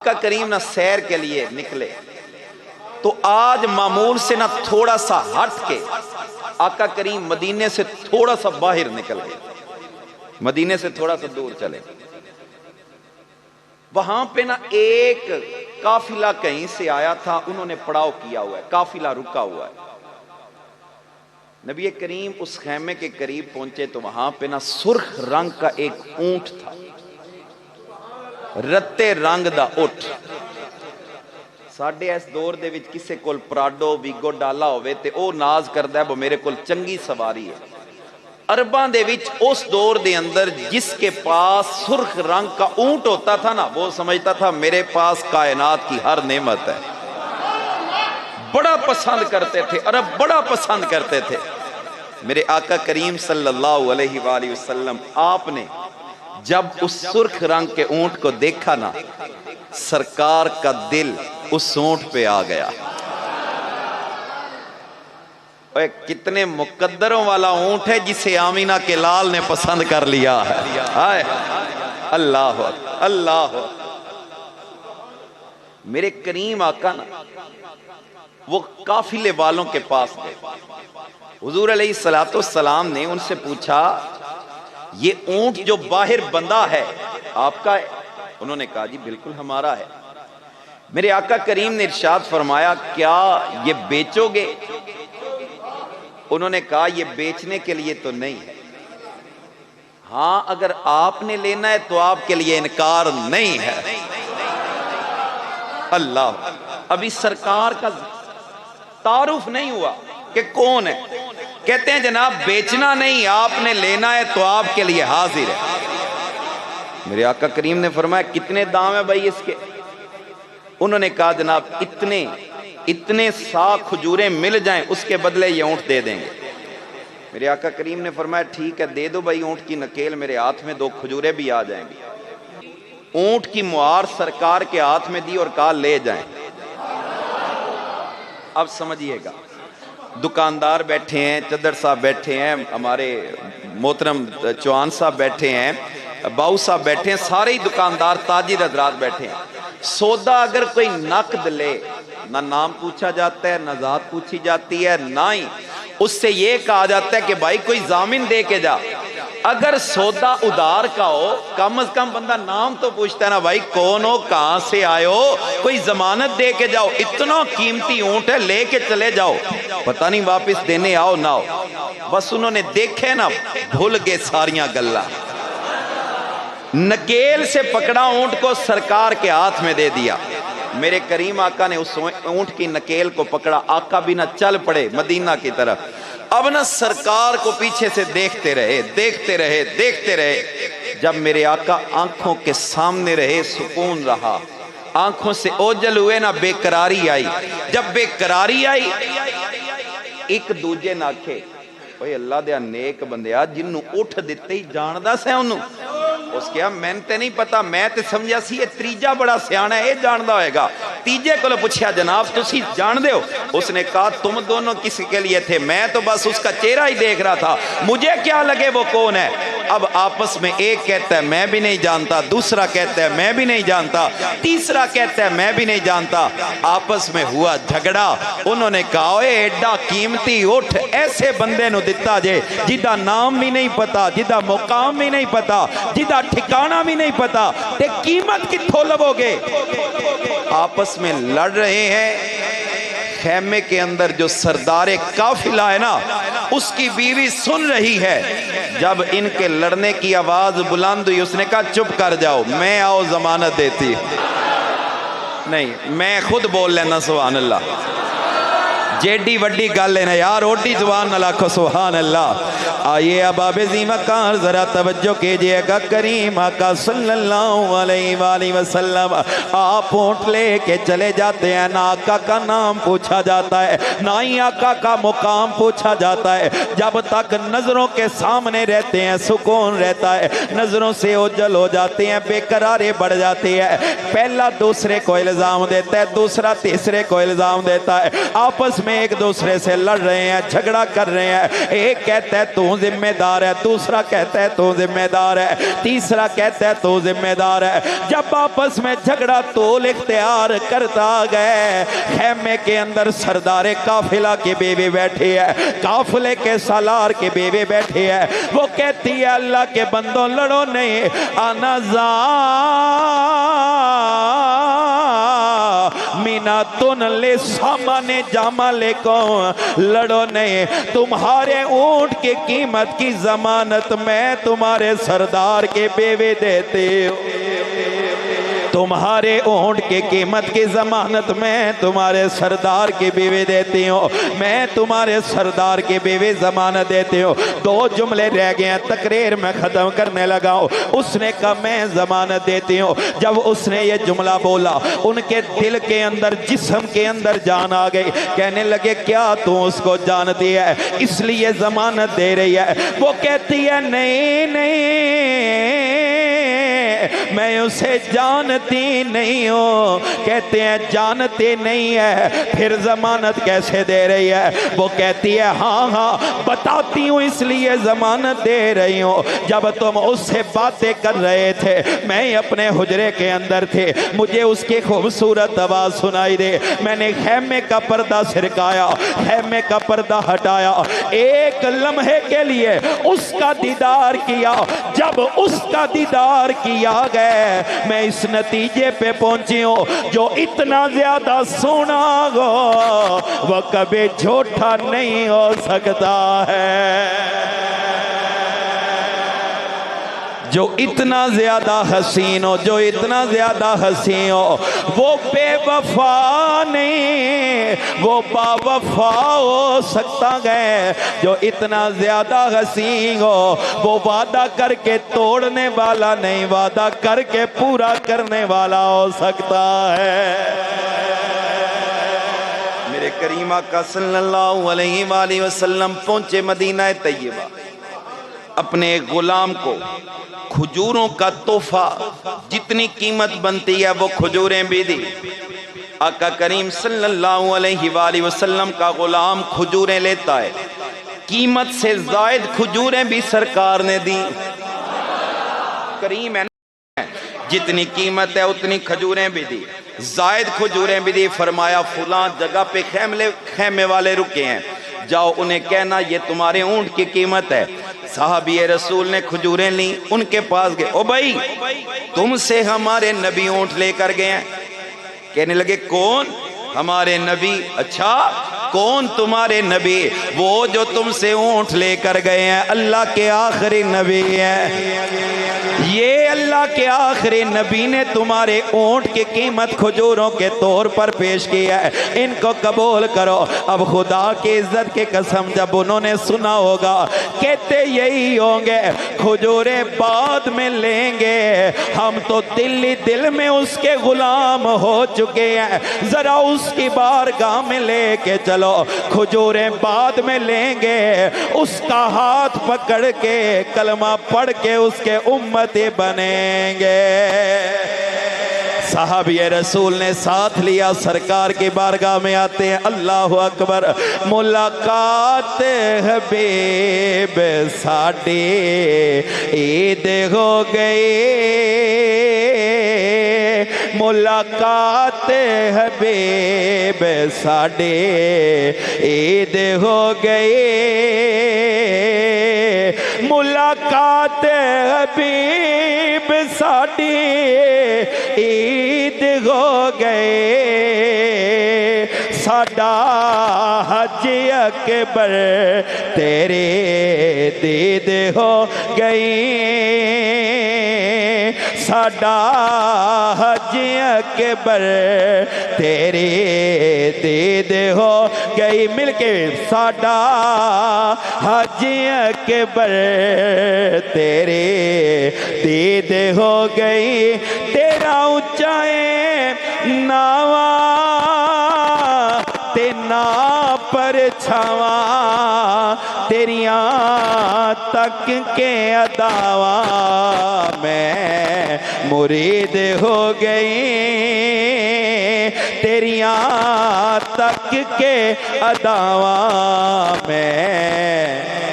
آقا کریم نہ سیر کے لیے نکلے تو آج معمول سے نہ تھوڑا سا ہٹ کے آقا کریم مدینے سے تھوڑا سا باہر نکل گئے، مدینے سے تھوڑا سا دور چلے، وہاں پہ نہ ایک قافلہ کہیں سے آیا تھا، انہوں نے پڑاؤ کیا ہوا ہے، قافلہ رکا ہوا ہے۔ نبی کریم اس خیمے کے قریب پہنچے تو وہاں پہ نہ سرخ رنگ کا ایک اونٹ تھا، رتے رنگ دا اونٹ۔ ساڈے اس دور دے وچ کسے کول پراڈو ویگو ڈالا ہوئے تے او ناز کردا ہے وہ میرے کول چنگی سواری ہے۔ عرباں دے وچ اس دور دے اندر جس کے پاس سرخ رنگ کا اونٹ ہوتا تھا نا، وہ سمجھتا تھا میرے پاس کائنات کی ہر نعمت ہے۔ بڑا پسند کرتے تھے عرب، بڑا پسند کرتے تھے۔ میرے آقا کریم صلی اللہ علیہ وآلہ وسلم آپ نے جب اس سرخ رنگ کے اونٹ کو دیکھا نا، سرکار کا دل اس اونٹ پہ آ گیا۔ اے کتنے مقدروں والا اونٹ ہے جسے آمینہ کے لال نے پسند کر لیا ہے۔ آئے اللہ اللہ، میرے کریم آقا نا وہ قافلے والوں کے پاس گئے، حضور علیہ السلام نے ان سے پوچھا یہ اونٹ جو باہر بندہ ہے آپ کا ہے؟ انہوں نے کہا جی بالکل ہمارا ہے۔ میرے آقا کریم نے ارشاد فرمایا کیا یہ بیچو گے؟ انہوں نے کہا یہ بیچنے کے لیے تو نہیں ہے، ہاں اگر آپ نے لینا ہے تو آپ کے لیے انکار نہیں ہے۔ اللہ، ابھی سرکار کا تعارف نہیں ہوا کہ کون ہے، کہتے ہیں جناب بیچنا نہیں، آپ نے لینا ہے تو آپ کے لیے حاضر ہے۔ میرے آقا کریم نے فرمایا کتنے دام ہے بھائی اس کے؟ انہوں نے کہا جناب اتنے سا کھجوریں مل جائیں اس کے بدلے یہ اونٹ دے دیں گے۔ میرے آقا کریم نے فرمایا ٹھیک ہے دے دو بھائی اونٹ کی نکیل، میرے ہاتھ میں 2 کھجوریں بھی آ جائیں گی۔ اونٹ کی مہار سرکار کے ہاتھ میں دی اور کہا لے جائیں۔ اب سمجھیے گا، دکاندار بیٹھے ہیں، چدر صاحب بیٹھے ہیں، ہمارے محترم چوہان صاحب بیٹھے ہیں، باؤ صاحب بیٹھے ہیں، سارے ہی دکاندار تاجر حضرات بیٹھے ہیں۔ سودا اگر کوئی نقد لے، نہ نام پوچھا جاتا ہے، نہ ذات پوچھی جاتی ہے، نہ ہی اس سے یہ کہا جاتا ہے کہ بھائی کوئی ضامن دے کے جا۔ اگر سودا ادار کا ہو کم از کم بندہ نام تو پوچھتا ہے نا، بھائی کون ہو، کہاں سے آئے ہو، کوئی ضمانت دے کے جاؤ، اتنا قیمتی اونٹ ہے لے کے چلے جاؤ، پتہ نہیں واپس دینے آؤ نہ آؤ۔ بس انہوں نے دیکھے نا، بھول گئے ساریاں گلہ، نکیل سے پکڑا اونٹ کو سرکار کے ہاتھ میں دے دیا۔ میرے کریم آقا نے اس اونٹ کی نکیل کو پکڑا، آقا بھی نہ چل پڑے مدینہ کی طرف، اب نہ سرکار کو پیچھے سے دیکھتے رہے۔ جب میرے آقا آنکھوں کے سامنے رہے سکون رہا، آنکھوں سے اوجل ہوئے نہ بے قراری آئی۔ جب بے قراری آئی ایک دوجے نہ آکھے اوے اللہ دیا نیک بندیا جنوں اٹھ دیتے ہی جاندہ سے انہوں، اس کیا میں تے نہیں پتا، میں تے سمجھا سی یہ تریجا بڑا سیانا ہے، یہ جاندہ ہوئے گا۔ تیجے کو پوچھا جناب تسی جان دے ہو؟ اس نے کہا تم دونوں کسی کے لیے تھے، میں تو بس اس کا چہرہ ہی دیکھ رہا تھا، مجھے کیا لگے وہ کون ہے۔ اب آپس میں ایک کہتا ہے میں بھی نہیں جانتا، دوسرا کہتا ہے میں بھی نہیں جانتا، تیسرا کہتا ہے میں بھی نہیں جانتا۔ آپس میں ہوا جھگڑا، انہوں نے کہا اے ایڈا قیمتی اٹھ ایسے بندے نو دتا جے جدہ نام بھی نہیں پتا، جدہ مقام بھی نہیں پتا، جدہ ٹھکانہ بھی نہیں پتا، تے قیمت کتھوں لبو گے؟ آپس میں لڑ رہے ہیں۔ خیمے کے اندر جو سردار قافلہ ہے نا، اس کی بیوی سن رہی ہے۔ جب ان کے لڑنے کی آواز بلند ہوئی، اس نے کہا چپ کر جاؤ، میں آؤ ضمانت دیتی نہیں، میں خود بول لینا سبحان اللہ۔ جیڈی وڈی گل ہے نا یار، اوڈی زبان نہ لاکھو سبحان اللہ۔ آئیے اباب عظیم کار ذرا توجہ کیجئے گا، کریم آقا صلی اللہ علیہ وآلہ وسلم آپ اونٹ لے کے چلے جاتے ہیں، نہ آقا کا نام پوچھا جاتا ہے، نہ ہی آقا کا مقام پوچھا جاتا ہے۔ جب تک نظروں کے سامنے رہتے ہیں سکون رہتا ہے، نظروں سے اوجل ہو جاتے ہیں، بے قرارے بڑھ جاتی ہے۔ پہلا دوسرے کو الزام دیتا ہے، دوسرا تیسرے کو الزام دیتا ہے، آپس میں ایک دوسرے سے لڑ رہے ہیں, جھگڑا کر رہے ہیں. ایک کہتا ہے تو ذمہ دار ہے, دوسرا کہتا ہے تو ذمہ دار ہے, تیسرا کہتا ہے تو ذمہ دار ہے. جب آپس میں جھگڑا تول اختیار کرتا گئے, خیمے کے اندر سردار قافلہ کے بیوی بیٹھے ہیں, قافلے کے سالار کے بیوی بیٹھے ہیں. وہ کہتی ہے اللہ کے بندوں لڑو نہیں, آنا مینا تن لے سامنے جامع لے کو لڑو نہیں. تمہارے اونٹ کی قیمت کی ضمانت میں تمہارے سردار کے بیوی دیتے ہو, تمہارے اونٹ کی قیمت کی ضمانت میں تمہارے سردار کی بیوی دیتی ہوں, میں تمہارے سردار کی بیوی ضمانت دیتی ہوں. 2 جملے رہ گئے ہیں, تقریر میں ختم کرنے لگا ہوں. اس نے کہا میں ضمانت دیتی ہوں. جب اس نے یہ جملہ بولا ان کے دل کے اندر جسم کے اندر جان آ گئی. کہنے لگے کیا تو اس کو جانتی ہے اس لیے ضمانت دے رہی ہے؟ وہ کہتی ہے نہیں نہیں میں اسے جانتی نہیں ہوں. کہتے ہیں جانتے نہیں ہے پھر ضمانت کیسے دے رہی ہے؟ وہ کہتی ہے ہاں ہاں بتاتی ہوں اس لیے ضمانت دے رہی ہوں. جب تم اس سے باتیں کر رہے تھے میں اپنے حجرے کے اندر تھے, مجھے اس کی خوبصورت آواز سنائی دے. میں نے خیمے کا پردہ سرکایا, خیمے کا پردہ ہٹایا, ایک لمحے کے لیے اس کا دیدار کیا. جب اس کا دیدار کیا گئے میں اس نتیجے پہ پہنچی ہوں جو اتنا زیادہ سونا ہو وہ کبھی جھوٹا نہیں ہو سکتا ہے. جو اتنا زیادہ حسین ہو, جو اتنا زیادہ حسین ہو وہ بے وفا نہیں, وہ با وفا ہو سکتا ہے. جو اتنا زیادہ حسین ہو وہ وعدہ کر کے توڑنے والا نہیں, وعدہ کر کے پورا کرنے والا ہو سکتا ہے. میرے کریم آقا صلی اللہ علیہ وآلہ وسلم پہنچے مدینہ طیبہ, اپنے غلام کو کھجوروں کا تحفہ جتنی قیمت بنتی ہے وہ کھجوریں بھی دی. آقا کریم صلی اللہ علیہ وآلہ وسلم کا غلام کھجوریں لیتا ہے, قیمت سے زائد کھجوریں بھی سرکار نے دی. کریم ہے جتنی قیمت ہے اتنی کھجوریں بھی دی, زائد کھجوریں بھی دی. فرمایا فلاں جگہ پہ خیمے والے رکے ہیں, جاؤ انہیں کہنا یہ تمہارے اونٹ کی قیمت ہے. صحابی رسول نے کھجوریں لیں, ان کے پاس گئے, او بھائی تم سے ہمارے نبی اونٹ لے کر گئے ہیں. کہنے لگے کون؟ ہمارے نبی. اچھا کون تمہارے نبی؟ وہ جو تم سے اونٹ لے کر گئے ہیں اللہ کے آخری نبی ہیں. یہ اللہ کے آخری نبی نے تمہارے اونٹ کی قیمت کھجوروں کے طور پر پیش کی ہے, ان کو قبول کرو. اب خدا کی عزت کی قسم جب انہوں نے سنا ہوگا کہتے یہی ہوں گے کھجوریں بعد میں لیں گے, ہم تو دل ہی دل میں اس کے غلام ہو چکے ہیں, ذرا اس کی بارگاہ میں لے کے چلو, کھجوریں بعد میں لیں گے. اس کا ہاتھ پکڑ کے کلمہ پڑھ کے اس کے امتی بنیں گے. صحابی رسول نے ساتھ لیا, سرکار کی بارگاہ میں آتے ہیں. اللہ اکبر. ملاقات حبیب ساڈی عید ہو گئی, ملاقات حبیب ساڈی عید ہو گئی, ملاقات حبیب ساڈی عید ہو گئے. ساڈا حج اکبر تیرے دید ہو گئی, ساڈا حج اکبر تیرے دید ہو گئی. مل کے ساڈا حج اکبر تیرے دید ہو گئی. تیرا اونچا ہے ناواں تے نا پرچھاواں, تیریاں تک کے اداواں میں مرید ہو گئی, تیریاں تک کے اداواں میں